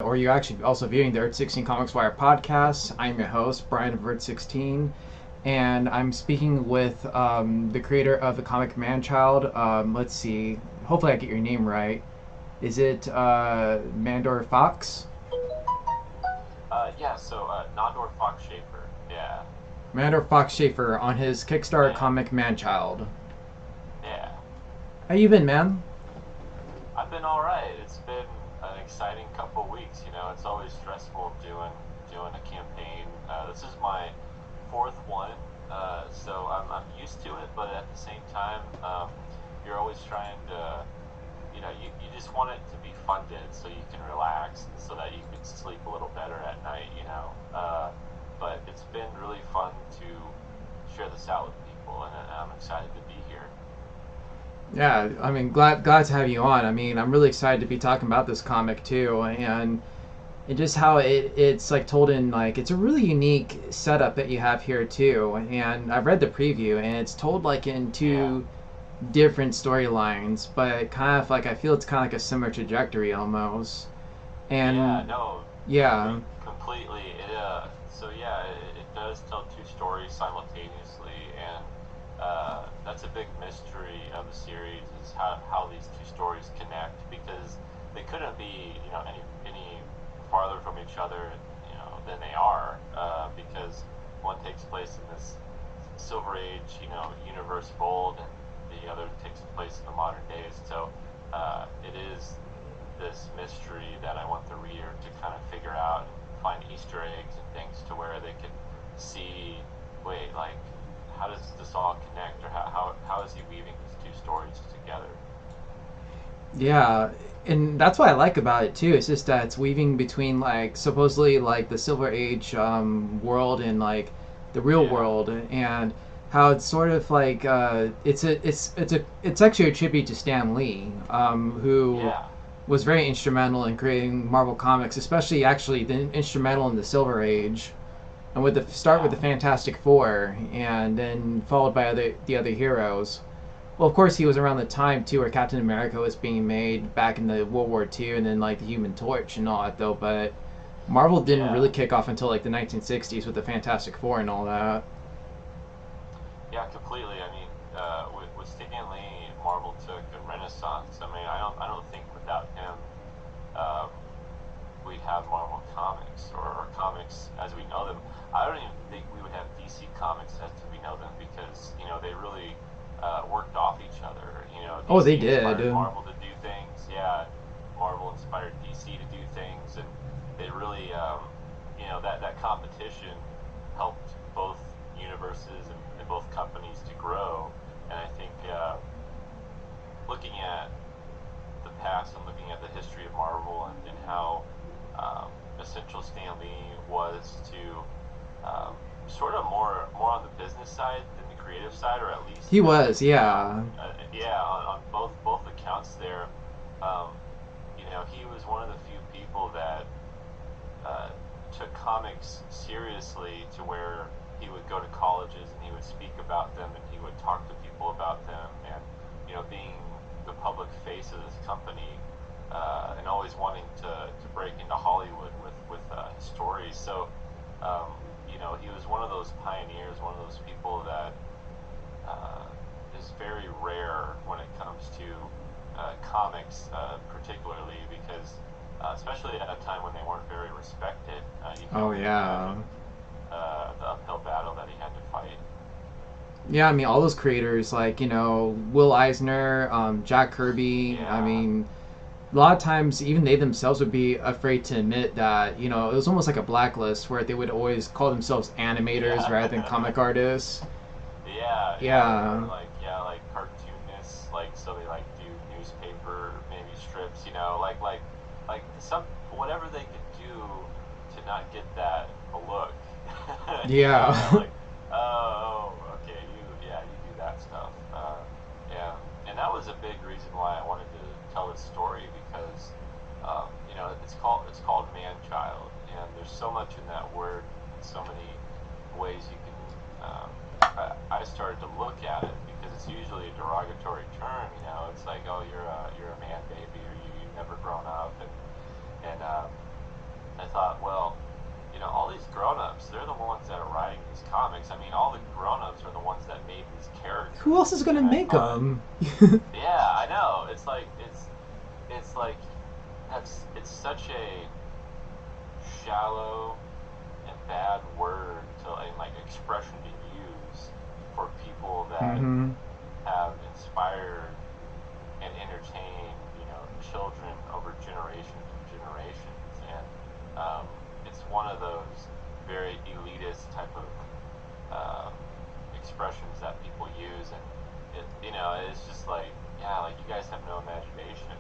or you're actually also viewing the Earth 16 Comics Wire podcast. I'm your host, Brian of Earth 16, and I'm speaking with the creator of the comic Manchild. Let's see, hopefully I get your name right. Is it Nandor Fox? Nandor Fox Shaffer. Yeah, Nandor Fox Shaffer on his Kickstarter yeah, comic Manchild. yeah. How you been, man? I've been all right. It's been an exciting couple weeks. It's always stressful doing a campaign. This is my fourth one, so I'm used to it. But at the same time, you're always trying to, you just want it to be funded so you can relax, so that you can sleep a little better at night. But it's been really fun to share this out with people, and I'm excited to be here. Yeah, I mean, glad to have you on. I mean, I'm really excited to be talking about this comic too, and just how it's like told in like it's a really unique setup that you have here too. And I've read the preview, and it's told like in Yeah. two different storylines, but kind of like I feel it's kind of like a similar trajectory almost. Yeah, And no, yeah, completely. It does tell two stories simultaneously, and that's a big mystery of the series is how these two stories connect because they couldn't be any farther from each other than they are because one takes place in this Silver Age universe of old, and the other takes place in the modern days. So it is this mystery that I want the reader to kind of figure out and find Easter eggs and things to where they can see, wait, like, how does this all connect, or how is he weaving these two stories together? yeah, and that's what I like about it too. It's just that it's weaving between like supposedly like the Silver Age world and like the real Yeah, world, and how it's sort of like it's actually a tribute to Stan Lee, who yeah, was very instrumental in creating Marvel Comics, especially actually the instrumental in the Silver Age, and with the start with yeah, the Fantastic Four, and then followed by the other heroes. Well, of course, he was around the time too where Captain America was being made back in the World War II, and then like the Human Torch and all that though. But Marvel didn't yeah. really kick off until like the 1960s with the Fantastic Four and all that. Yeah, completely. I mean, with Stan Lee, Marvel took a renaissance. I mean, I don't think without him, um, we'd have Marvel Comics or comics as we know them. I don't even think we would have DC Comics as we know them because they really worked off each other. Oh, they DC did. inspired Marvel to do things. Yeah, Marvel inspired DC to do things, and they really, that competition helped both universes and both companies to grow. And I think looking at the past and looking at the history of Marvel and how essential Stan Lee was to sort of more on the business side than the creative side, or at least He was, yeah. yeah, on both accounts there. Um, he was one of the few people that uh, took comics seriously to where he would go to colleges and he would speak about them and he would talk to people about them, and being the public face of this company and always wanting to break into Hollywood with his stories. So he was one of those pioneers, one of those people that uh, is very rare when it comes to comics, particularly because, especially at a time when they weren't very respected, you can Oh only yeah. imagine the uphill battle that he had to fight. Yeah, I mean all those creators like Will Eisner, Jack Kirby. I Yeah, mean, a lot of times even they themselves would be afraid to admit that it was almost like a blacklist where they would always call themselves animators rather than yeah, comic artists. yeah, or Yeah, like cartoonists, like so they like do newspaper maybe strips, like some whatever they could do to not get that look, yeah. like okay, you do that stuff, and that was a big reason why I wanted to tell this story because it's called man child, and there's so much in that word and so many ways you can. I started to look at it because it's usually a derogatory term. It's like, oh, you're a man baby, or you've never grown up, and thought, well, all these grown-ups, they're the ones that are writing these comics. I mean, all the grown-ups are the ones that made these Who else characters. is gonna And I make thought, them? yeah, I know. It's like it's such a shallow and bad word and like expression to use for people that Mm-hmm. have inspired and entertained, children over generations and generations. And it's one of those very elitist type of uh, expressions that people use, and it's just like, yeah, like you guys have no imagination.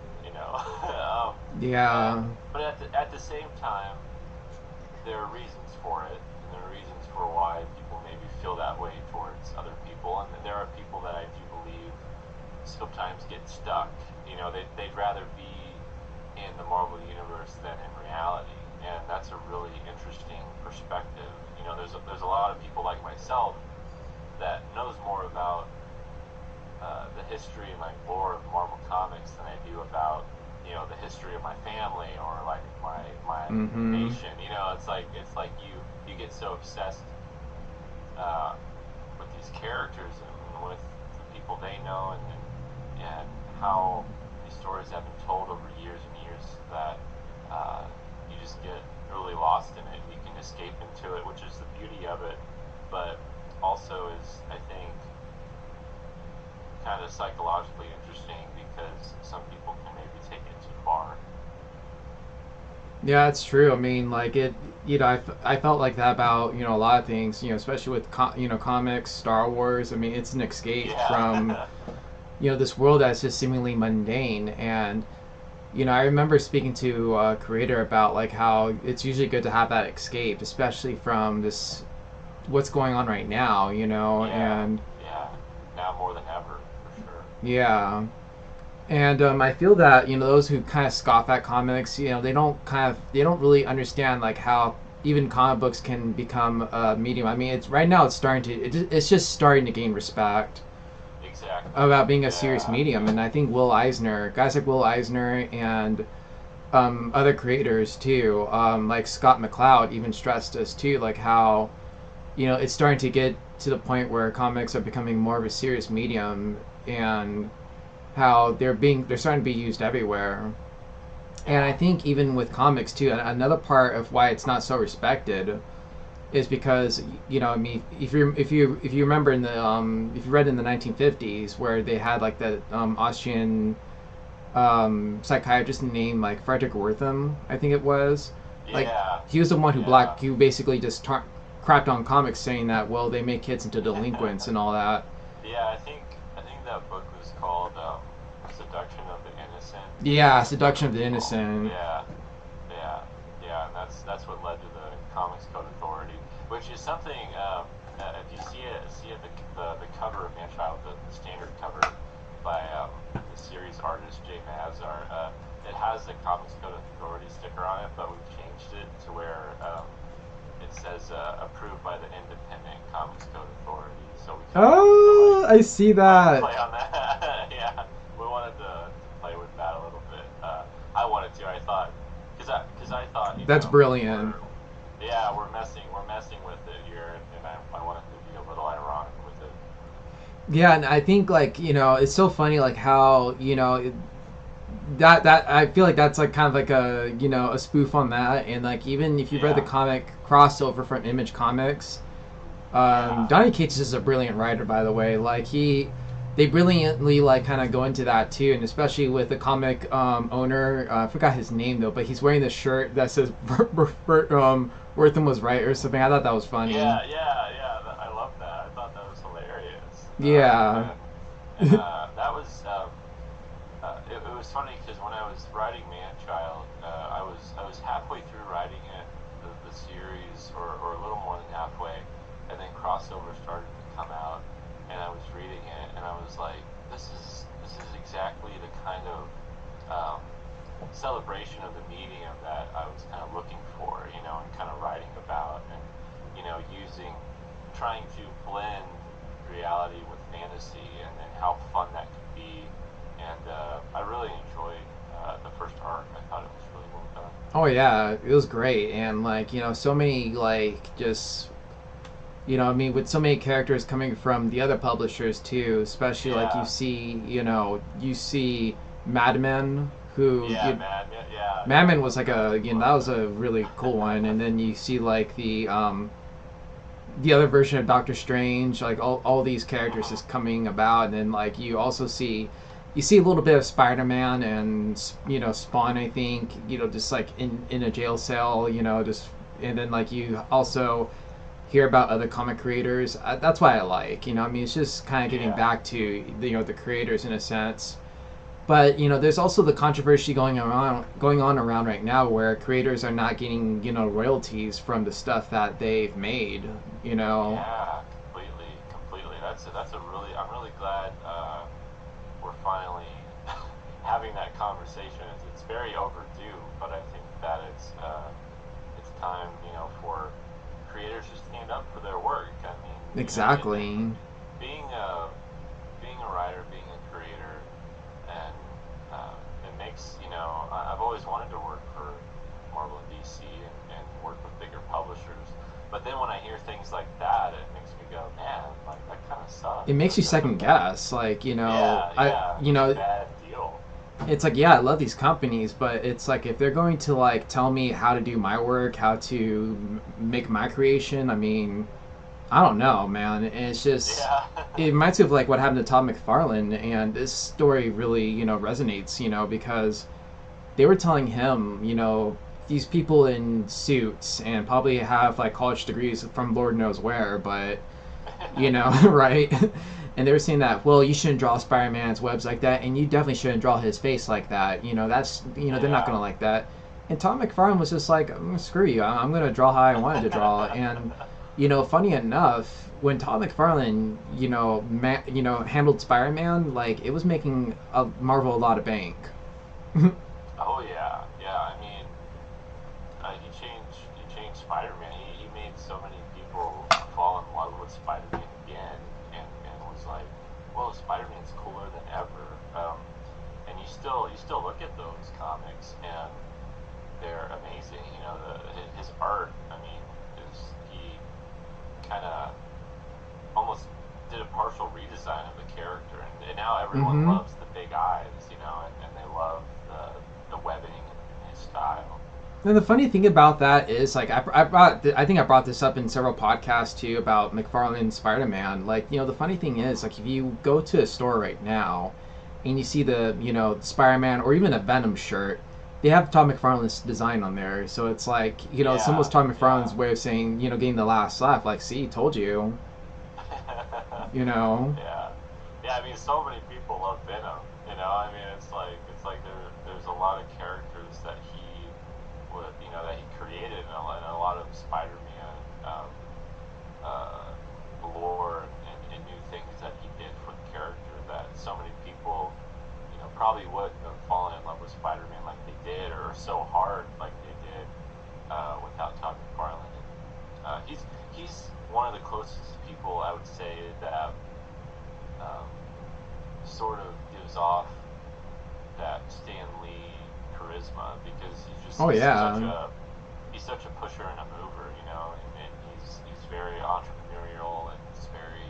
Yeah. But at the same time, there are reasons for it, and there are reasons for why people maybe feel that way towards other people, and there are people that I do believe sometimes get stuck. They'd rather be in the Marvel universe than in reality, and that's a really interesting perspective. There's a lot of people like myself that knows more about the history and like lore of Marvel Comics than I do about the history of my family or like my Mm-hmm. nation. It's like you get so obsessed with these characters and with the people they know, and how these stories have been told over years and years that you just get really lost in it. You can escape into it, which is the beauty of it, but also is, I think, kind of psychologically interesting because some people can maybe take it too far. Yeah, it's true. I mean, like it, I felt like that about, a lot of things, especially with, comics, Star Wars. I mean, it's an escape from, Yeah. this world that's just seemingly mundane. And, I remember speaking to a creator about like how it's usually good to have that escape, especially from this, what's going on right now, Yeah. and Yeah. Now more than ever, for sure. yeah. And I feel that those who kind of scoff at comics, they don't really understand like how even comic books can become a medium. I mean, it's right now it's starting to it's just starting to gain respect Exactly. about being a serious Yeah. medium. And I think guys like Will Eisner, and other creators too, like Scott McCloud, even stressed this too, like how it's starting to get to the point where comics are becoming more of a serious medium, and how they're starting to be used everywhere. And I Yeah. think even with comics too, another part of why it's not so respected is because I mean, if you remember in the if you read in the 1950s where they had like the Austrian psychiatrist named like Frederick Wertham, I think it was, like Yeah. he was the one Yeah. who basically just crapped on comics, saying that, well, they make kids into delinquents and all that. Yeah, I think that book was called Seduction of the Innocent. Yeah, That's what it seduction of was the called. innocent. Yeah, yeah, yeah, and that's what led to the Comics Code Authority, which is something. If you see it, the cover of Manchild, the standard cover by the series artist Jay Mazar, it has the Comics Code Authority sticker on it, but we've changed it to where it says approved by the Independent Comics Code Authority. So we kind of Oh, I see wanted to that. play on that. Yeah, we wanted to play with that a little bit. I wanted to. I thought because I thought That's brilliant. we're we're messing with it here, and I wanted to be a little ironic with it. Yeah, and I think like it's so funny like how that I feel like that's like kind of like a a spoof on that. And like even if you read the Yeah, comic crossover from Image Comics, yeah, Donny Cates is a brilliant writer, by the way. Like they brilliantly like kind of go into that too, and especially with the comic owner. I forgot his name though, but he's wearing this shirt that says Wortham was right or something. I thought that was funny. yeah. I love that. I thought that was hilarious. Yeah. And that was it was funny because when I was writing Manchild, I was halfway through writing it, the series, or a little more than halfway, and then crossover started to come out, and I was reading it, and I was like, this is exactly the kind of um, celebration of the medium that I was kind of looking for, and kind of writing about, and trying to blend reality with fantasy, and how fun that could be. And I really enjoyed the first arc. I thought it was really well done. Oh yeah, it was great, and like so many like just I mean, with so many characters coming from the other publishers too, especially like Yeah, you see Mad Men, who yeah, man. Yeah, yeah, Mad yeah. Men was like a Love that was that. a really cool one, and then you see like the other version of Doctor Strange, like all these characters Mhm. just coming about, and then like you see a little bit of Spider Man and Spawn, I think, just like in a jail cell, just and then like you also hear about other comic creators. That's why I like, I mean, it's just kind of getting Yeah. back to the creators in a sense. But there's also the controversy going on around right now where creators are not getting royalties from the stuff that they've made. You know, Yeah, completely, completely. That's a really. I'm really glad we're finally having that conversation. It's very overdue, but I think that it's time, for creators to stand up for their work. I mean, exactly. being a being a writer, being a creator, and it makes I've always wanted to work for Marvel and DC and work with bigger publishers. But then when I hear things like that, it makes me go, man, like that kind of It sucks. makes Like you second guess. Like yeah, I yeah, it's a bad deal. it's like yeah, I love these companies, but it's like if they're going to like tell me how to do my work, how to make my creation. I mean, I don't know, man. And it's just Yeah, it reminds me of like what happened to Todd McFarlane, and this story really resonates, because they were telling him, these people in suits and probably have like college degrees from Lord knows where, but right? And they were saying that, well, you shouldn't draw Spider-Man's webs like that, and you definitely shouldn't draw his face like that. That's they're not yeah. gonna like that. And Tom McFarlane was just like, screw you, I'm gonna draw how I wanted to draw. And funny enough, when Tom McFarlane, handled Spider-Man, like it was making Marvel a lot of bank. Oh yeah, yeah. I mean, he changed Spider-Man. He made so many people fall in love with Spider-Man again, and was like, "Whoa, Spider-Man's cooler than ever." And you still look at those comics, and they're amazing. His art. I mean, is he kind of almost did a partial redesign of the character, and now everyone Mm-hmm. loves the big eyes, and they love the webbing and his style. And the funny thing about that is, like, I think I brought this up in several podcasts too about McFarlane Spider Man. Like, the funny thing is, like, if you go to a store right now and you see the, Spider Man or even a Venom shirt, they have Todd McFarlane's design on there. So it's like, it's Yeah, almost Todd yeah. McFarlane's way of saying, getting the last laugh. Like, see, told you, you know. Yeah, yeah. I mean, so many people love Venom. I mean, it's like there's a lot of characters that he would that he created, and a lot of Spider-Man uh, lore and new things that he did for the character that so many people probably wouldn't have fallen in love with Spider-Man like they did, or so hard like they did without Todd McFarlane. And, he's one of the closest people I would say that um, sort of gives off that Stan Lee charisma because Oh yeah. he's such a pusher and a mover, and he's very entrepreneurial and he's very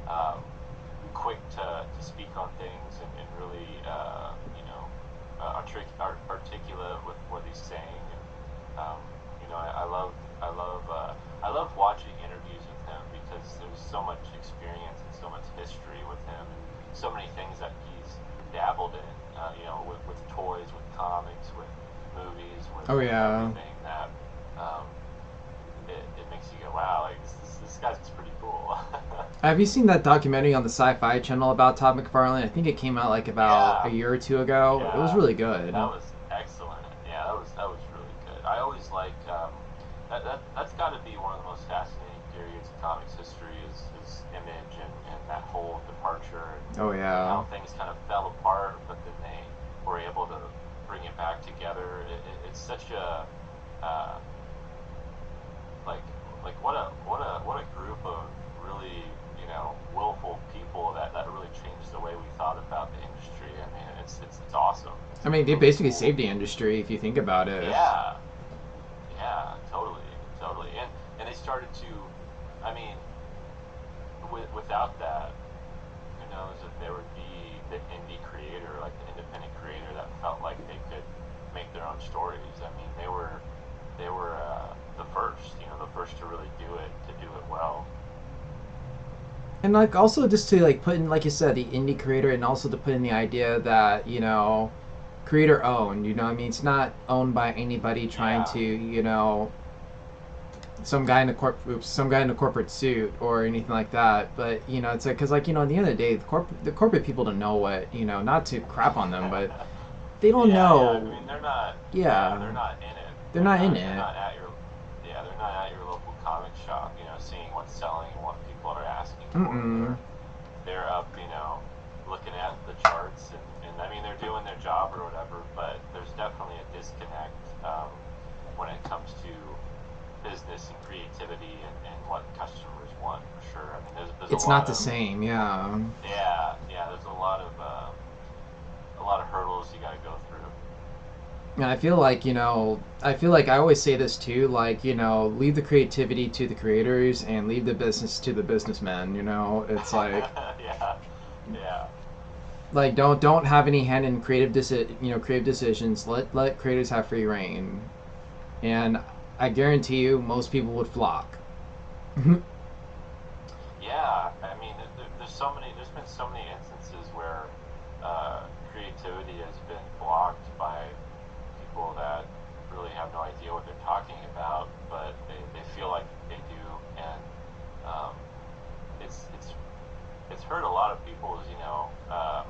um, quick to speak on things and really articulate with what he's saying. And I love watching interviews with him because there's so much experience and so much history with him and so many things that he's dabbled in. With toys, with comics, with movies, Oh with yeah. everything that um, it makes you go, wow, like this guy's pretty cool. Have you seen that documentary on the Sci-Fi Channel about Todd McFarlane? I think it came out like about a Yeah, year or two ago. It was yeah, really good. that was excellent. Yeah, that was really good. I always like that's got to be one of the most fascinating periods in comics history is Image and that whole departure Oh and yeah. how things kind of fell apart, but then they were able to bring it back together. It's such a uh, like what a group of really willful people that really changed the way we thought about the industry. I mean, it's awesome. I It's mean, they really basically cool. saved the industry if you think about it. Yeah, started to, I mean, without that, who knows if there would be the indie creator, like the independent creator that felt like they could make their own stories. I mean, they were the first, the first to really to do it well. And like also just to like put in, like you said, the indie creator, and also to put in the idea that creator owned. I mean, it's not owned by anybody trying Yeah, to some guy in a corporate suit or anything like that. But it's like, because like at the end of the day, the corporate people don't know what, not to crap on them, but they don't yeah. I know. mean, they're not. Yeah, Yeah, they're not in it. they're not in They're it. not at your. Yeah, they're not at your local comic shop. Seeing what's selling and what people are asking for. Mm-mm. They're up. Looking at the charts and I mean they're doing their job or whatever. But there's definitely a disconnect when it comes to business and creativity and what customers want for sure. I mean, there's a It's not lot the of same. Yeah. yeah. There's a lot of hurdles you got to go through. And I feel like I always say this too, like, leave the creativity to the creators and leave the business to the businessmen, It's like Yeah, yeah, don't have any hand in creative decisions. Let creators have free reign. And I guarantee you most people would flock. yeah. I mean, there's been so many instances where creativity has been blocked by people that really have no idea what they're talking about, but they feel like they do, and um, it's hurt a lot of people's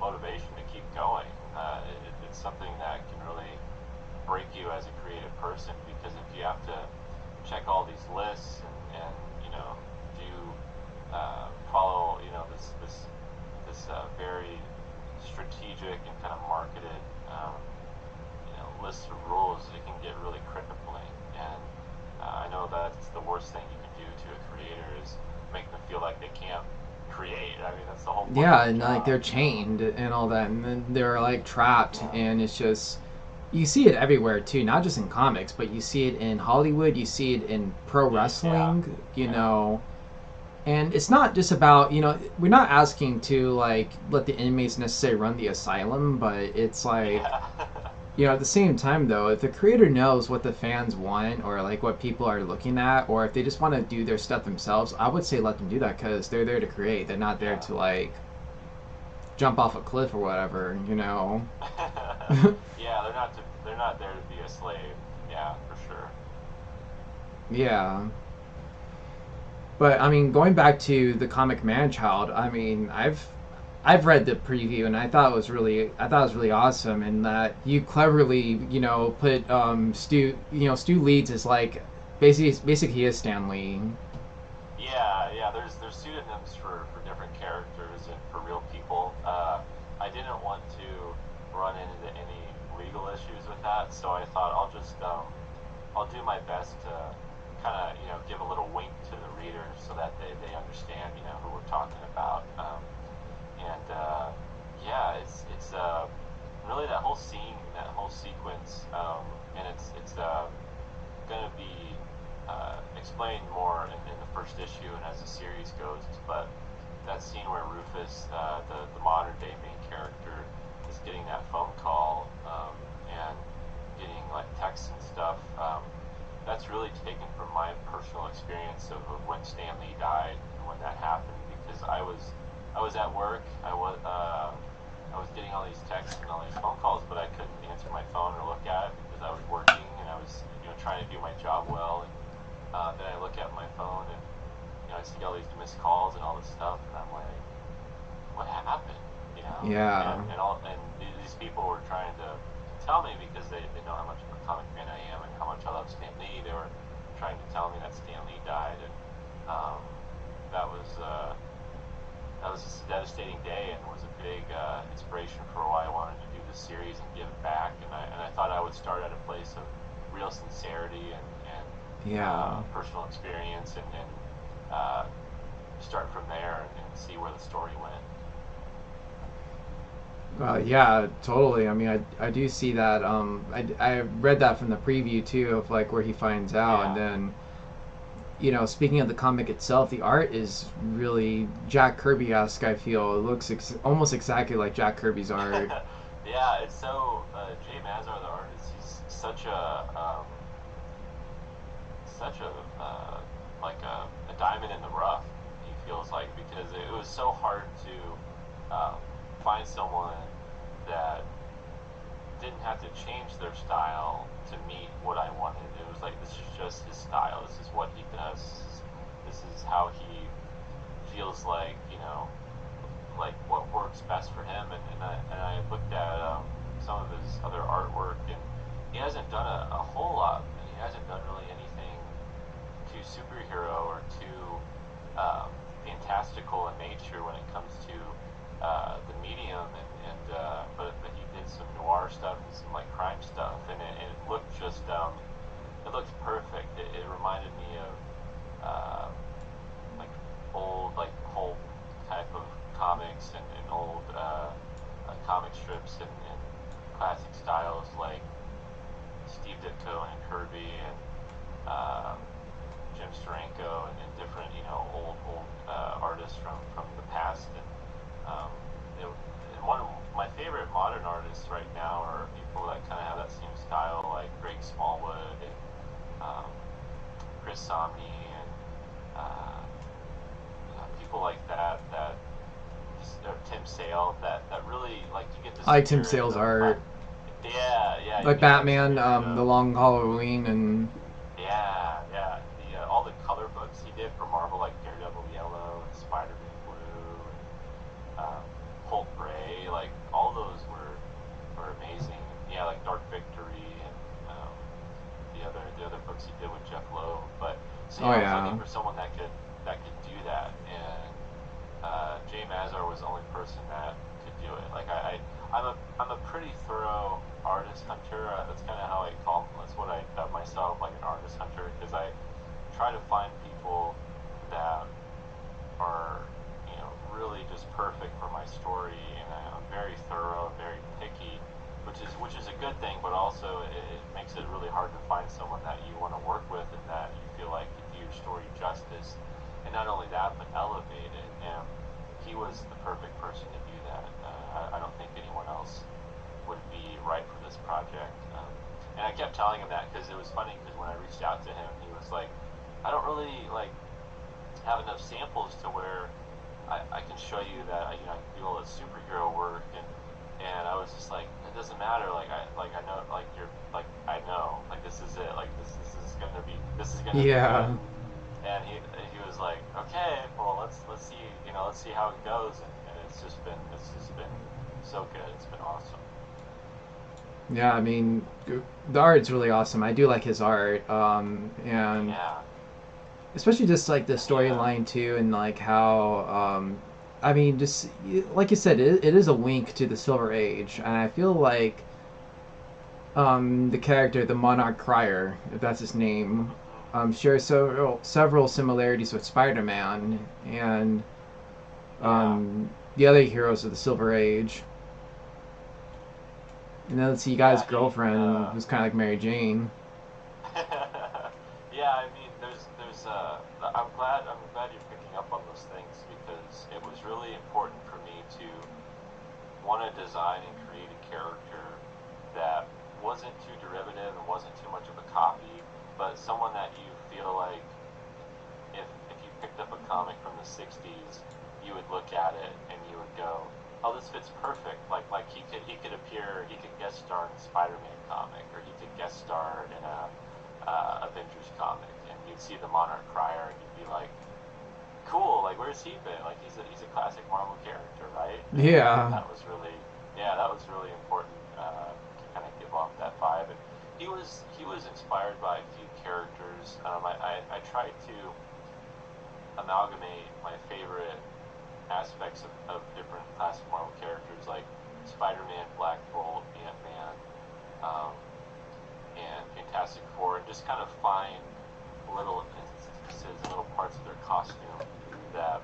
motivation to keep going. It's something that can really break you as a creative person because if you have to check all these lists and do follow this very strategic and kind of marketed list of rules, it can get really crippling. And I know that's the worst thing you can do to a creator is make them feel like they can't create. I mean, that's the whole point of Yeah, the and like they're job. chained and all that, and then they're like trapped, Yeah, and it's just you see it everywhere too, not just in comics, but you see it in Hollywood, you see it in pro yeah, wrestling, yeah, and it's not just about we're not asking to like let the inmates necessarily run the asylum, but it's like yeah, at the same time though, if the creator knows what the fans want or like what people are looking at, or if they just want to do their stuff themselves, I would say let them do that because they're there to create. They're not there yeah. to like jump off a cliff or whatever. Yeah, they're not there to be a slave. Yeah, for sure. Yeah. But I mean, going back to the comic Man Child, I mean, I've read the preview and I thought it was really awesome, and that you cleverly put Stu Leeds as like basically he is Stan Lee. Yeah, yeah. There's pseudonyms for different characters and for real people. I didn't want to run into any legal issues with that, so I thought I'll do my best to kind of give a little wink to the reader so that they understand who we're talking about. And yeah, it's really that whole scene, that whole sequence, and it's going to be explained more in the first issue and as the series goes. But that scene where Rufus, the modern day main character, is getting that phone call and getting like texts and stuff. That's really taken from my personal experience of when Stan Lee died and when that happened because I was at work. I was getting all these texts and all these phone calls, but I couldn't answer my phone or look at it because I was working and I was trying to do my job well. And then I look at my phone and I see all these missed calls and all this stuff, and I'm like, what happened? Yeah. And these people were trying to tell me because they know how much of a comic fan I am and how much I love Stan Lee. They were trying to tell me that Stan Lee died, and um, that was just a devastating day, and it was a big inspiration for why I wanted to do this series and give back. And I thought I would start at a place of real sincerity and Yeah. personal experience, and start from there and see where the story went. Yeah, totally. I mean, I do see that. I read that from the preview too, of like where he finds out, and Yeah, then speaking of the comic itself, the art is really Jack Kirby-esque. I feel it looks almost exactly like Jack Kirby's art. Yeah, it's so Jay Mazar, the artist, he's such a like a diamond in the rough. He feels like because it was so hard to find someone that didn't have to change their style to meet what I wanted. It was like this is just his style. This is what he does. This is how he feels like like what works best for him. And I looked at some of his other artwork, and he hasn't done a whole lot. And he hasn't done really anything too superhero or too fantastical in nature when it comes to the medium. But he did some noir stuff and some like crime stuff, and it looked just it looked perfect. It reminded me of like old like pulp type of comics and old comic strips and classic styles like Steve Ditko and Kirby and Jim Steranko and different old artists from the past. And one of my favorite modern artists right now are people that kind of have that same style, like Greg Smallwood and Chris Samney and people like that. Or Tim Sale. That really like you get the I like Tim spirit Sale's of art, yeah, you like get that Batman, spirit The of Long Halloween, and yeah. All the color books he did for Marvel, like Daredevil Yellow and Spider-Man Blue and Hulk Gray, like all those were amazing. Yeah, like Dark Victory and the other books he did with Jeff Loeb. But so oh yeah, I was looking yeah, for someone that could do that, and Jay Mazar was the only person that could do it. Like I'm a pretty thorough artist hunter. That's kind of how I call. That's what I dub myself, like an artist hunter, because I try to find people that are really just perfect for my story, and I'm very thorough, very picky, which is a good thing, but also it makes it really hard to find someone that you want to work with and that you feel like can do your story justice, and not only that, but elevate it. And he was the perfect person to do that. I don't think anyone else would be right for this project. And I kept telling him that because it was funny because when I reached out to him, he was like, I don't really like have enough samples to where I can show you that I can do all this superhero work, and I was just like, it doesn't matter, I know, like you're like I know, like this is it, like this is gonna be good. yeah, And he was like, okay, well let's see, let's see how it goes, and it's just been so good. It's been awesome. yeah. I mean, the art's really awesome. I do like his art, and Yeah, especially just like the and he storyline too, and like how I mean, just like you said, it is a wink to the Silver Age, and I feel like the character, the Monarch Crier, if that's his name, shares several similarities with Spider-Man and yeah. the other heroes of the Silver Age. And then let's see, you guy's Yeah, he girlfriend was kind of like Mary Jane. yeah, I mean, there's I'm glad you're picking up on those things because it was really important for me to want to design and create a character that wasn't too derivative and wasn't too much of a copy, but someone that you feel like if you picked up a comic from the '60s, you would look at it and you would go, "Oh, this fits perfect." Like he could appear, he could guest star in a Spider-Man comic, or he could guest star in a Avengers comic, and you'd see the Monarch Crier, and you'd be like, "Cool! Like, where's he been? Like, he's a classic Marvel character, right?" And Yeah. that was really, yeah, that was really important to kind of give off that vibe. And he was inspired by a few characters. I tried to amalgamate my favorite aspects of different classic Marvel characters like Spider-Man, Black Bolt, Ant-Man, um, and Fantastic Four, and just kind of find little instances and little parts of their costume that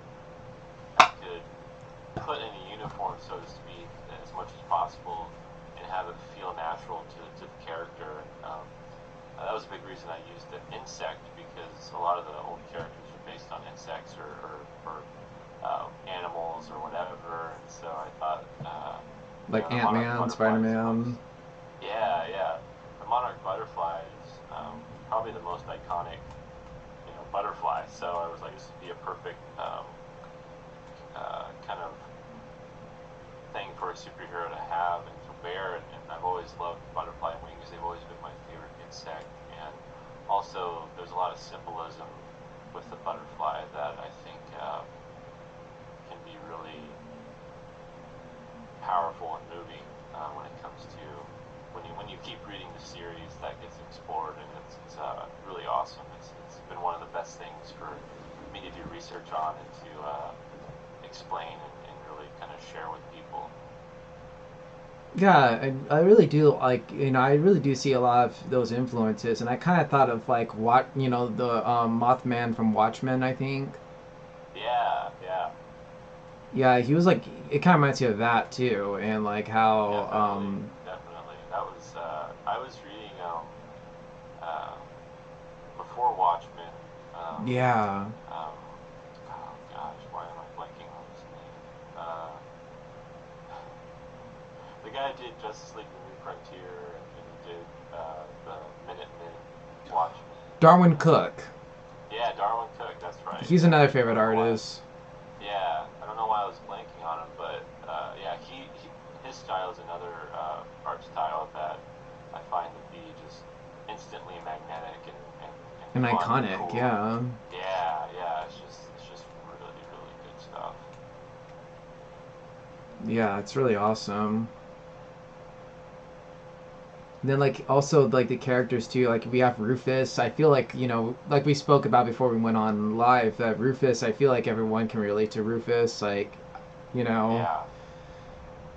I could put in a uniform, so to speak, as much as possible, and have it feel natural to the character. And that was a big reason I used an insect because a lot of the old characters are based on insects or animals or whatever. And so I thought, Like the monarch Ant-Man, butterfly is Spider-Man. yeah, yeah. The monarch butterfly is probably the most iconic, butterfly. So I was like, this would be a perfect kind of thing for a superhero to have and to wear. And I've always loved butterfly wings. They've always been my favorite insect. And also, there's a lot of symbolism with the butterfly that I think can be really powerful and moving when it comes to when you keep reading the series that gets explored, and it's really awesome. It's been one of the best things for me to do research on and to explain and really kind of share with people. Yeah, I really do like, I really do see a lot of those influences, and I kind of thought of like what, the Mothman from Watchmen, I think. Yeah, yeah, Yeah, he was like, it kind of reminds me of that too, and like how, definitely, definitely. That was I was reading uh, before Watchmen. Um, yeah, um, oh gosh, why am I blanking on his name? The guy did Justice League: The New Frontier, and he did the Minutemen, Watchmen. Darwin Cook. Yeah, Darwin Cook. That's right. He's Yeah, another I favorite don't know why. artist. Yeah, I don't know why I was blanking on him, but yeah, his style is another art style that I find to be just instantly magnetic and And fun and iconic, cool. yeah. Yeah, yeah, it's just really really good stuff. Yeah, it's really awesome. And then like also like the characters too, like we have Rufus. I feel like, like we spoke about before we went on live, that Rufus, I feel like everyone can relate to Rufus, like, you know, Yeah.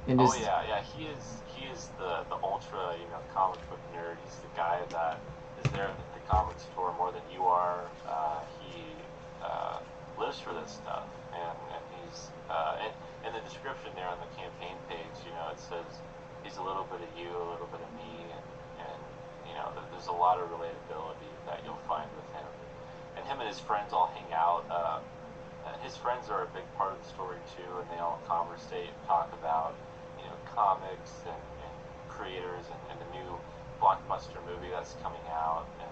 and Oh just yeah, yeah. He is the ultra comic book nerd. He's the guy that is there at the comic store more than you are. He lives for this stuff, and he's and in the description there on the campaign page, it says he's a little bit of you, a little bit of me, and there's a lot of relatability that you'll find with him. And him and his friends all hang out. His friends are a big part of the story too, and they all conversate and talk about comics and creators and the new blockbuster movie that's coming out and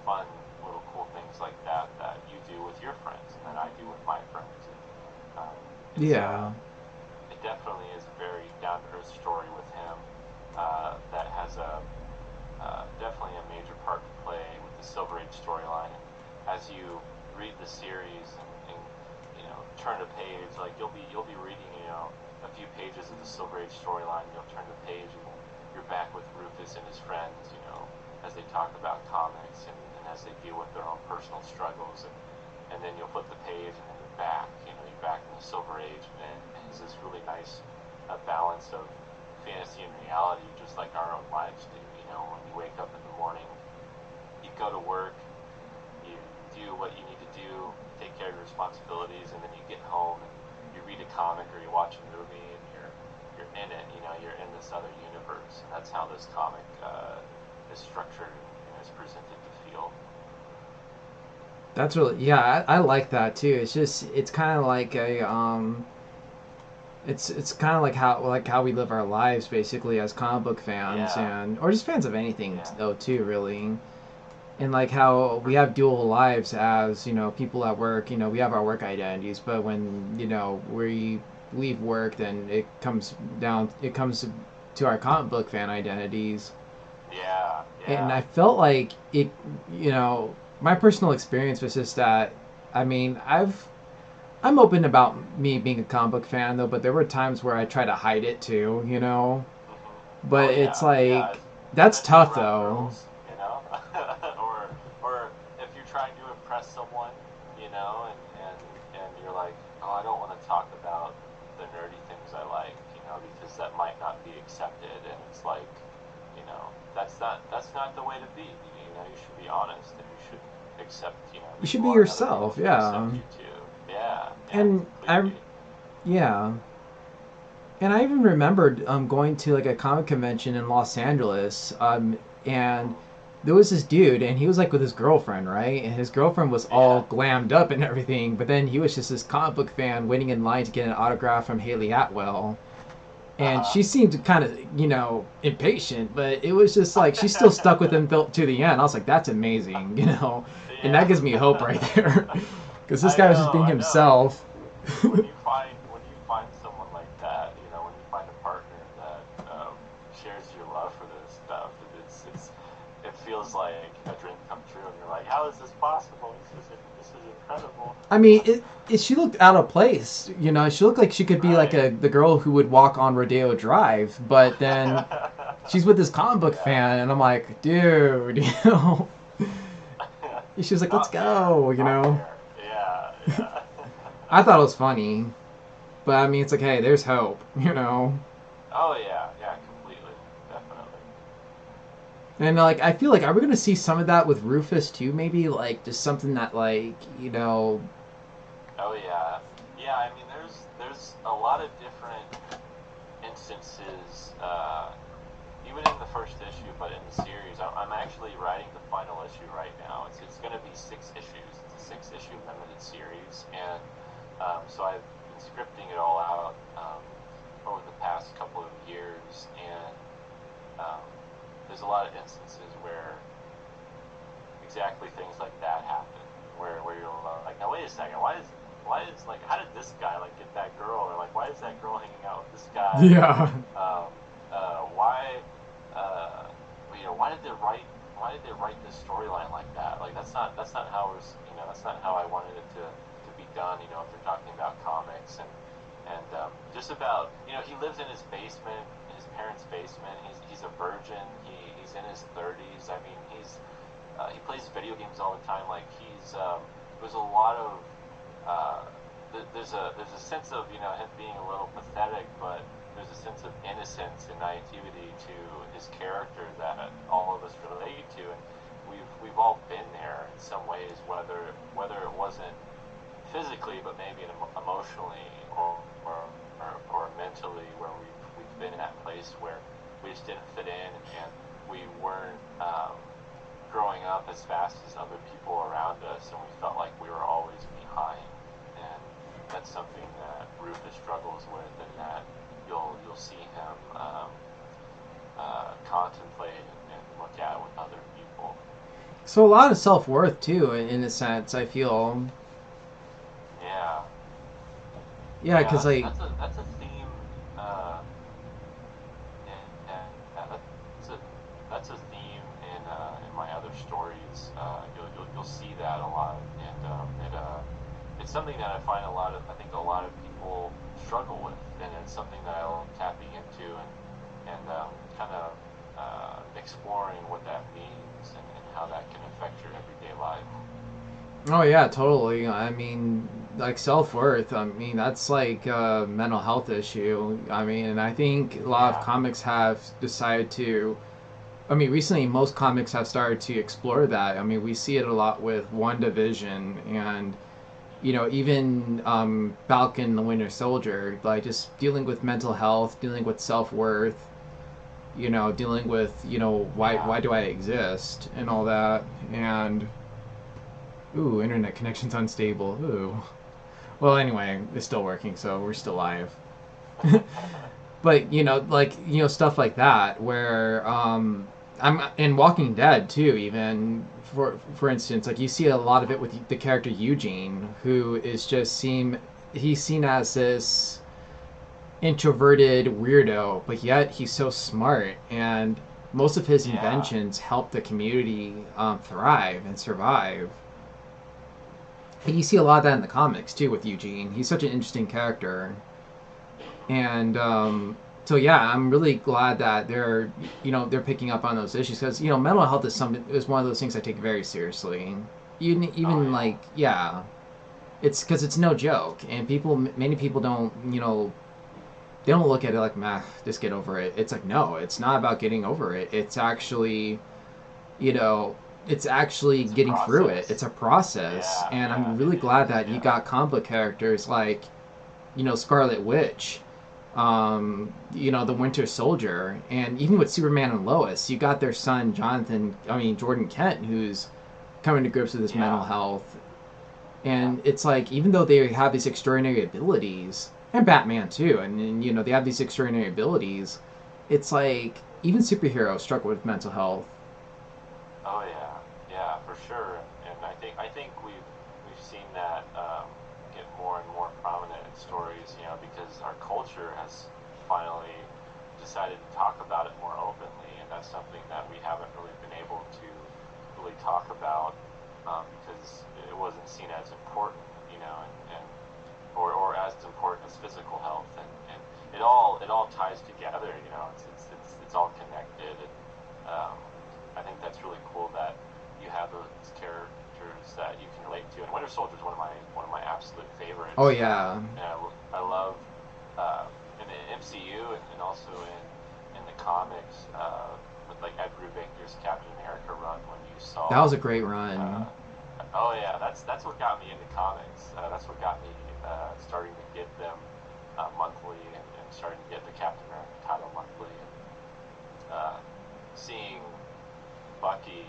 fun little cool things like that you do with your friends and that I do with my friends. And, it's yeah. it definitely is a very down to earth story with him that has a definitely a major part to play with the Silver Age storyline. And as you read the series and turn a page, like you'll be reading a few pages of the Silver Age storyline. You'll turn the page and you're back with Rufus and his friends. As they talk about comics and as they deal with their own personal struggles. And then you'll flip the page and then you're back. You're back in the Silver Age, and it's this really nice balance of fantasy and reality, just like our own lives do. When you wake up in the morning, you go to work, you do what you need to do, take care of your responsibilities, and then you get home and you read a comic or you watch a movie, and you're in it. You're in this other universe, and that's how this comic is structured and is presented to feel. That's really, yeah, I like that too. It's just, it's kind of like it's kind of like how we live our lives basically as comic book fans, Yeah, and or just fans of anything yeah, though too, really. And like how we have dual lives as, people at work, we have our work identities, but when, we leave work, then it comes to our comic book fan identities. yeah, And yeah. I felt like it, my personal experience was just that, I mean, I'm open about me being a comic book fan though, but there were times where I try to hide it too. Oh But it's yeah, yeah. like, that's Especially tough around though. girls. Or if you're trying to impress someone, and you're like, oh, I don't want to talk about the nerdy things I like, because that might not be accepted, and it's like, that's not the way to be. You should be honest, and you should accept, You who should you be are, and other people yourself, should accept yeah. you too. Yeah, yeah, And I, completely. yeah. And I even remembered going to like a comic convention in Los Angeles, and Hmm. there was this dude, and he was like with his girlfriend, right? And his girlfriend was Yeah. all glammed up and everything, but then he was just this comic book fan waiting in line to get an autograph from Haley Atwell. And Uh she seemed kind of, impatient, but it was just like she still stuck with him to the end. I was like, that's amazing, and that yeah. gives me hope right there, because this guy was just being I know. himself. When you find someone like that, when you find a partner that shares your love for this stuff, it feels like a dream come true, and you're like, how is this possible? This is incredible. I mean, she looked out of place. She looked like she could be like Right. the girl who would walk on Rodeo Drive, but then she's with this comic book Yeah. fan, and I'm like, dude, She was like, let's Not fair. Not go. fair. Yeah. Yeah. I thought it was funny, but I mean, it's like, hey, there's hope. Oh yeah. Yeah. Completely. Definitely. And like, I feel like, are we gonna see some of that with Rufus too? Maybe like just something that Oh yeah. Yeah. I mean, there's a lot of different instances, even in the first issue, but in the series. I'm actually writing the final issue right now. It's going to be 6 issues. It's a 6 issue limited series, and so I've been scripting it all out over the past couple of years, and um, there's a lot of instances where exactly things like that happen, where you're like, now wait a second, why is like, how did this guy like get that girl, or like, why is that girl hanging out with this guy, or yeah. why, uh, why did they write this storyline like that? Like that's not how it was, that's not how I wanted it to be done. If they're talking about comics and just about, he lives in his basement, his parents' basement. He's a virgin. He's in his 30s. I mean, he plays video games all the time. Like there's a lot of uh, there's a sense of him being a little pathetic, but there's a sense of innocence and naivety to his character that all of us relate to, and we've all been there in some ways, whether it wasn't physically, but maybe emotionally or mentally, where we've been in that place where we just didn't fit in, and we weren't growing up as fast as other people around us, and we felt like we were always behind. And that's something that Rufus struggles with, and that you'll see him contemplate and look at with other people. So a lot of self worth too, in a sense. I feel, Yeah, yeah, yeah, because like, that's a theme. Uh, and that's a theme in my other stories. You'll see that a lot, and it's something that I think a lot of people struggle with, and it's something that I'm tapping into and kind of exploring what that means and how that can affect your everyday life. oh yeah, totally. I mean, like self worth. I mean, that's like a mental health issue. I mean, and I think a lot of Yeah, comics have decided to. I mean, recently most comics have started to explore that. I mean, we see it a lot with One Division and even Falcon the Winter Soldier, like just dealing with mental health, dealing with self worth, dealing with yeah. why do I exist and all that. And ooh, internet connection's unstable. Ooh. Well, anyway, it's still working, so we're still live. But like stuff like that, where I'm in Walking Dead too. Even for instance, like you see a lot of it with the character Eugene, who is just he's seen as this introverted weirdo, but yet he's so smart, and most of his Yeah. inventions help the community thrive and survive. And you see a lot of that in the comics too with Eugene. He's such an interesting character, and so yeah, I'm really glad that they're picking up on those issues, because mental health is one of those things I take very seriously. Oh Even yeah. like, yeah, it's because it's no joke, and many people don't they don't look at it like, meh, just get over it. It's like, no, it's not about getting over it. You know, it's actually It's a getting through it. It's process. a process, Yeah, and yeah, I'm it really glad is. that you Yeah. got comic book characters like Scarlet Witch, the Winter Soldier, and even with Superman and Lois, you got their son Jordan Kent, who's coming to grips with his mental Yeah, health. yeah, And it's like, even though they have these extraordinary abilities, and Batman too, and they have these extraordinary abilities, it's like even superheroes struggle with mental health. oh yeah, yeah, for sure. And I think we've seen that get more and more prominent in stories, because our culture has finally decided to talk about it more openly, and that's something that we haven't really been able to really talk about because it wasn't seen as important, and or as important as physical health, and it all ties together. It's all connected, and um, I think that's really cool that you have those characters that you can relate to. And Winter Soldier is one of my absolute Oh favorites. yeah, And I love in the MCU, and also in the comics with like Ed Brubaker's Captain America run when you that was saw a great uh, run. oh yeah, that's what got me into comics. That's what got me starting to get them monthly, and starting to get the Captain America title monthly, and seeing Bucky,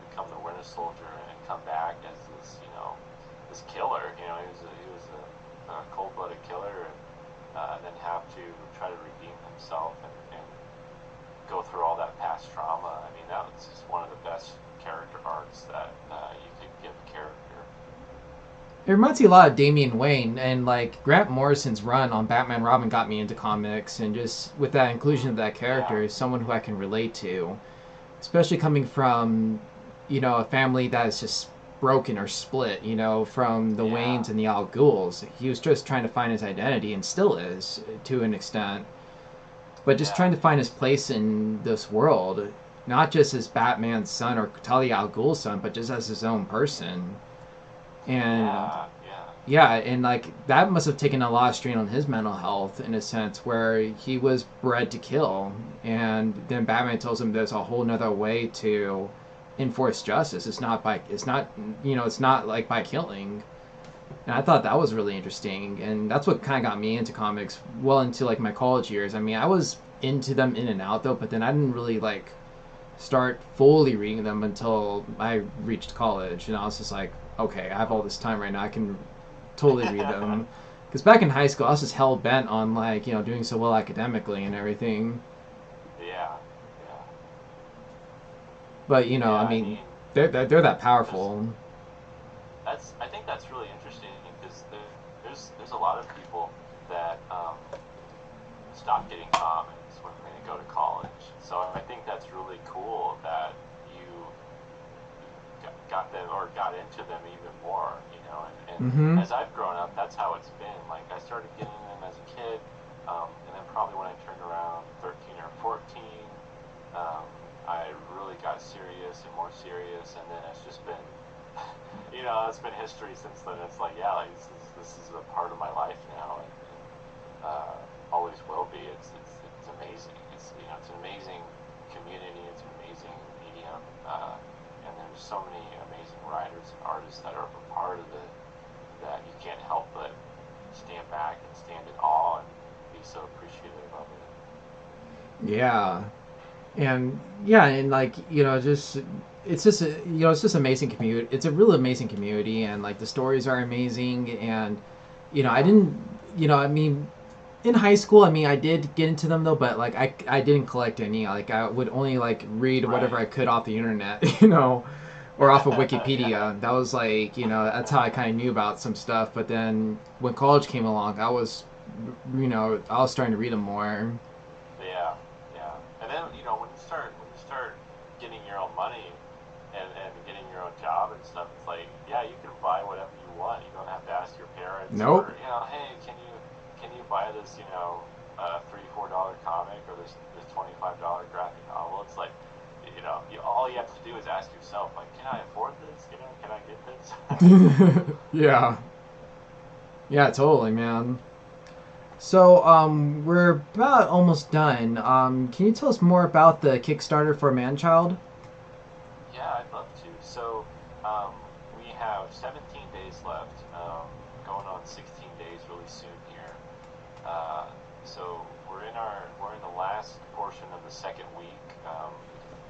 become the Winter Soldier and come back as this killer. He was a cold-blooded killer, and then have to try to redeem himself, and go through all that past trauma. I mean, that was just one of the best character arcs that you could give a character. It reminds me a lot of Damian Wayne, and like Grant Morrison's run on Batman Robin got me into comics, and just with that inclusion of that Yeah, character is someone who I can relate to, especially coming from a family that is just broken or split, from the yeah, Waynes and the Al Ghouls. He was just trying to find his identity, and still is to an extent, but just yeah, trying to find his place in this world, not just as Batman's son or Talia al Ghul's son, but just as his own person. And yeah, yeah, yeah, and like that must have taken a lot of strain on his mental health in a sense where he was bred to kill, and then Batman tells him there's a whole nother way to enforce justice. It's not like by killing. And I thought that was really interesting, and that's what kind of got me into comics well into like my college years. I mean, I was into them in and out though, but then I didn't really like start fully reading them until I reached college, and I was just like, okay, I have all this time right now. I can totally read them. Because back in high school, I was just hell bent on like doing so well academically and everything. yeah, yeah, But I yeah. I mean, mean, they're that there's powerful. I think that's really interesting because there's a lot of people that stop getting comics when they go to college. So I think that's really cool that you got them or got into them even more, and Mm-hmm. as I've grown up, that's how it's been. Like I started getting them as a kid, and then probably when I turned around 13 or 14, um, I really got serious and more serious, and then it's just been, it's been history since then. It's like, yeah, like this is a part of my life now, and always will be. It's amazing. It's an amazing community. It's an amazing medium, and there's so many amazing writers and artists that are a part of it that you can't help but stand back and stand in awe and be so appreciative of it. Yeah, and like just it's just amazing community. It's a real amazing community, and like the stories are amazing, and I Yeah. didn't I mean in high school, I mean, I did get into them though, but like I didn't collect any. Like I would only like read whatever Right. I could off the internet, or off of Yeah. Wikipedia. That was like that's how I kind of knew about some stuff. But then when college came along, I was starting to read them more. Yeah, yeah. And then when you start getting your own money and getting your own job and stuff, it's like, yeah, you can buy whatever you want. You don't have to ask your parents Nope. or, hey, can you buy this, $3-4 comic or this $25 graphic novel? It's like, all you have to do is ask yourself, like, can I afford this? Can I get this? Yeah. Yeah, totally, man. So, we're about almost done. Can you tell us more about the Kickstarter for Manchild? Yeah, I'd love to. So, we have 17 days left, going on 16 days really soon here. Uh, So we're in the last portion of the second week.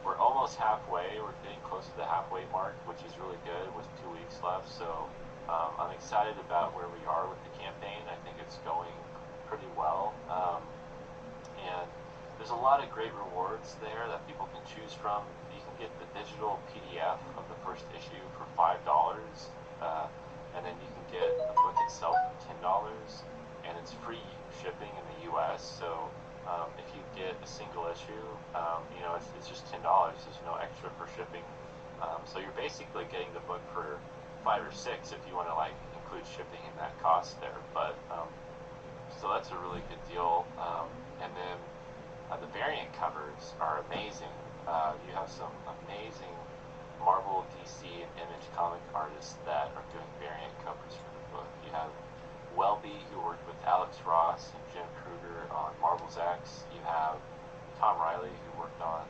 We're almost halfway. We're getting close to the halfway mark, which is really good with 2 weeks left. So I'm excited about where we are with the campaign. I think it's going pretty well. And there's a lot of great rewards there that people can choose from. You can get the digital PDF of the first issue for $5, and then you can get the book itself for $10, and it's free shipping in the U.S. So if you get a single issue, it's just $10. There's no extra for shipping. So you're basically getting the book for 5 or 6 if you want to like include shipping in that cost there. But so that's a really good deal. And then the variant covers are amazing. You have some amazing Marvel, DC, and Image comic artists that are doing variant covers for the book. You have Welby, who worked with Alex Ross and Jim Kruger on Marvel's X. You have Tom Riley, who worked on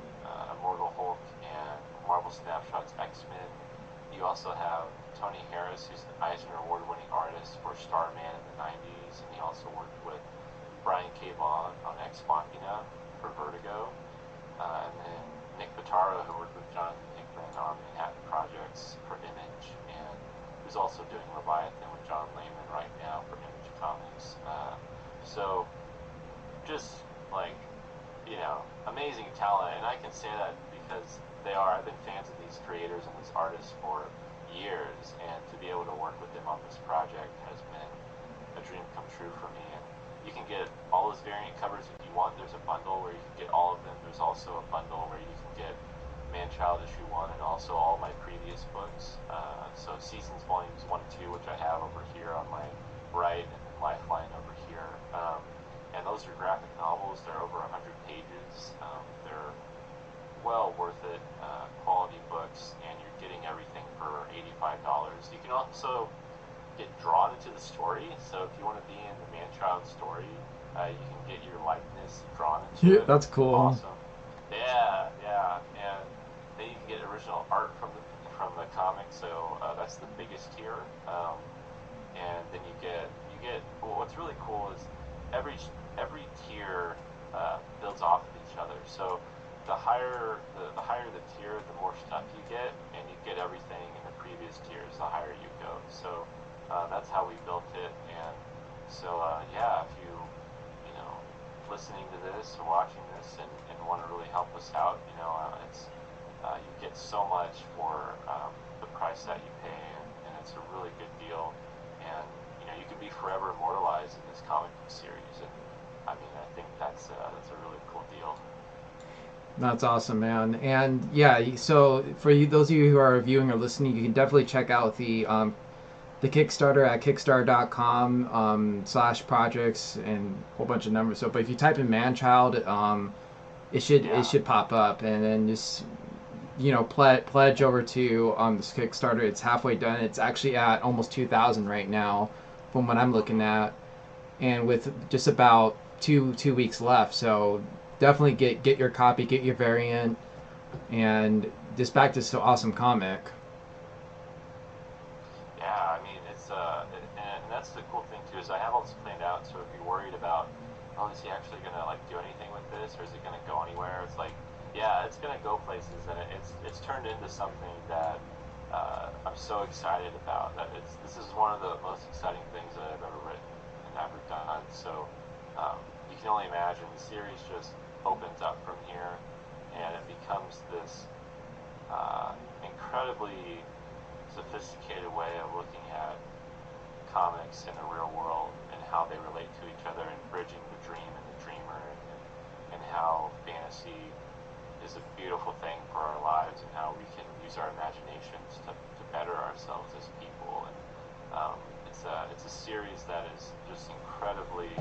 Immortal Hulk and Marvel Snapshot's X-Men. You also have Tony Harris, who's an Eisner Award-winning artist for Starman in the 90s, and he also worked with Brian K. Vaughan on Ex Machina for Vertigo. And then Nick Pitaro, who worked with Jonathan Hickman on Manhattan Projects for Image, and who's also doing Leviathan with John Layman right now for Image Comics. So just like, amazing talent, and I can say that because I've been fans of these creators and these artists for years, and to be able to work with them on this project has been a dream come true for me. And you can get all those variant covers if you want. There's a bundle where you can get all of them. There's also a bundle where you can get Man-Child issue 1 and also all my previous books. So Seasons volumes 1 and 2, which I have over here on my right, and then Lifeline over here. And those are graphic novels. They're over 100 pages. They're well worth it, quality books, and you're getting everything for $85. You can also get drawn into the story. So if you want to be in the Man-Child story, you can get your likeness drawn into Yeah, it. that's cool. Awesome. Yeah, yeah, and then you can get original art from the comic. So that's the biggest tier. And then you get well, what's really cool is every tier builds off of each other. So the higher the tier, the more stuff you get, and you get everything in the previous tiers the higher you go. So that's how we built it. And so yeah, if listening to this or watching this and want to really help us out, it's you get so much for the price that you pay, and it's a really good deal. And you can be forever immortalized in this comic book series. And I mean, I think that's a really cool deal. That's awesome, man. And yeah, so for you, those of you who are viewing or listening, you can definitely check out the Kickstarter at kickstarter.com /projects and a whole bunch of numbers. So, but if you type in Man-Child, it should pop up, and then just pledge over to this Kickstarter. It's halfway done. It's actually at almost 2,000 right now, from what I'm looking at, and with just about two weeks left. So definitely get your copy, get your variant, and just back this awesome comic. Yeah, I mean, and that's the cool thing too, is I have all this planned out. So if you're worried about, oh, is he actually gonna like do anything with this, or is it gonna go anywhere? It's like, yeah, it's gonna go places, and it's turned into something that I'm so excited about. This is one of the most exciting things that I've ever written and ever done. So you can only imagine the series just opens up from here, and it becomes this incredibly sophisticated way of looking at comics in the real world and how they relate to each other, and bridging the dream and the dreamer, and how fantasy is a beautiful thing for our lives, and how we can use our imaginations to better ourselves as people. And it's a series that is just incredibly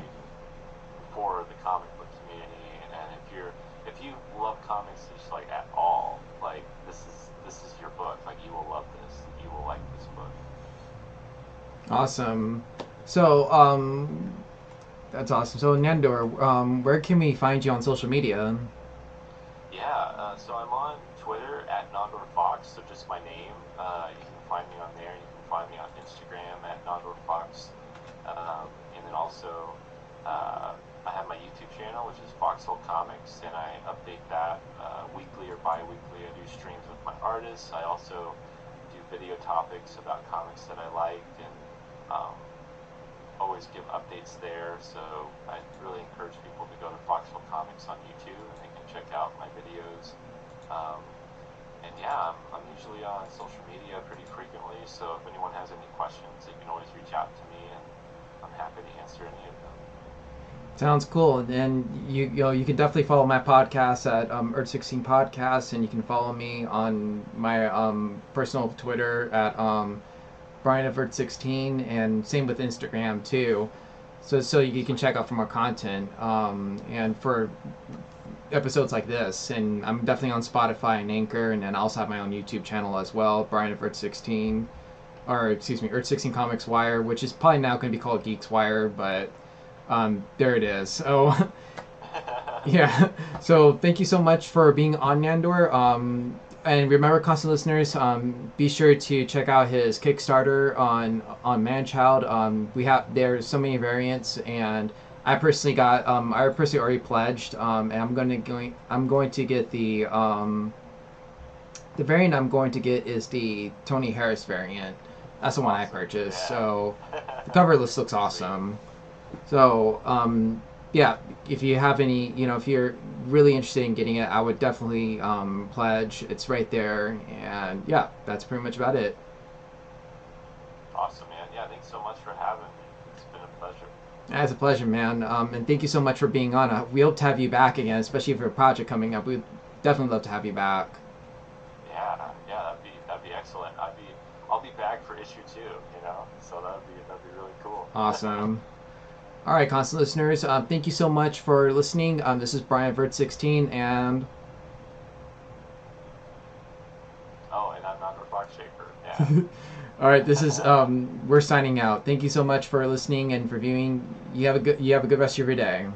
for the comic book community. And if you love comics just like at all, like this is your book. Like, you will love this. You will like this book. Awesome. So that's awesome. So Nandor, where can we find you on social media? Yeah, so I'm on Twitter at Nandor Fox, so just my name. You can find me on there. You can find me on Instagram at Nandor Fox. And then also I have my YouTube channel, which is Foxhole Comics, and I update that weekly or bi-weekly. I do streams with my artists. I also do video topics about comics that I like, and um, always give updates there. So I really encourage people to go to Foxhole Comics on YouTube, and they can check out my videos. Um, and yeah, I'm usually on social media pretty frequently, so if anyone has any questions, they can always reach out to me, and I'm happy to answer any of them. Sounds cool. And you know you can definitely follow my podcast at Earth 16 Podcast, and you can follow me on my personal Twitter at Brian of Earth 16, and same with Instagram too. So you can Sweet. check out for more content and for episodes like this. And I'm definitely on Spotify and Anchor, and then I also have my own YouTube channel as well, Brian of Earth 16, or excuse me, Earth 16 Comics Wire, which is probably now going to be called Geeks Wire, but there it is. So, yeah. So, thank you so much for being on Nandor. And remember, constant listeners, be sure to check out his Kickstarter on Manchild. There's so many variants, and I personally already pledged, and I'm going to get the variant I'm going to get is the Tony Harris variant. That's the one I Awesome. purchased. Yeah. So, the cover list looks Sweet. awesome. So, yeah, if you have any, if you're really interested in getting it, I would definitely pledge. It's right there. And yeah, that's pretty much about it. Awesome, man. Yeah, thanks so much for having me. It's been a pleasure. It's a pleasure, man. And thank you so much for being on. We hope to have you back again, especially for a project coming up. We'd definitely love to have you back. Yeah, yeah, that'd be excellent. I'll be back for issue two, you know. So that'd be really cool. Awesome. All right, constant listeners, thank you so much for listening. This is Brian Vert 16, and Oh, and I'm Nandor Fox Shaffer. Yeah. all right, this is we're signing out. Thank you so much for listening and for viewing. You have a good rest of your day.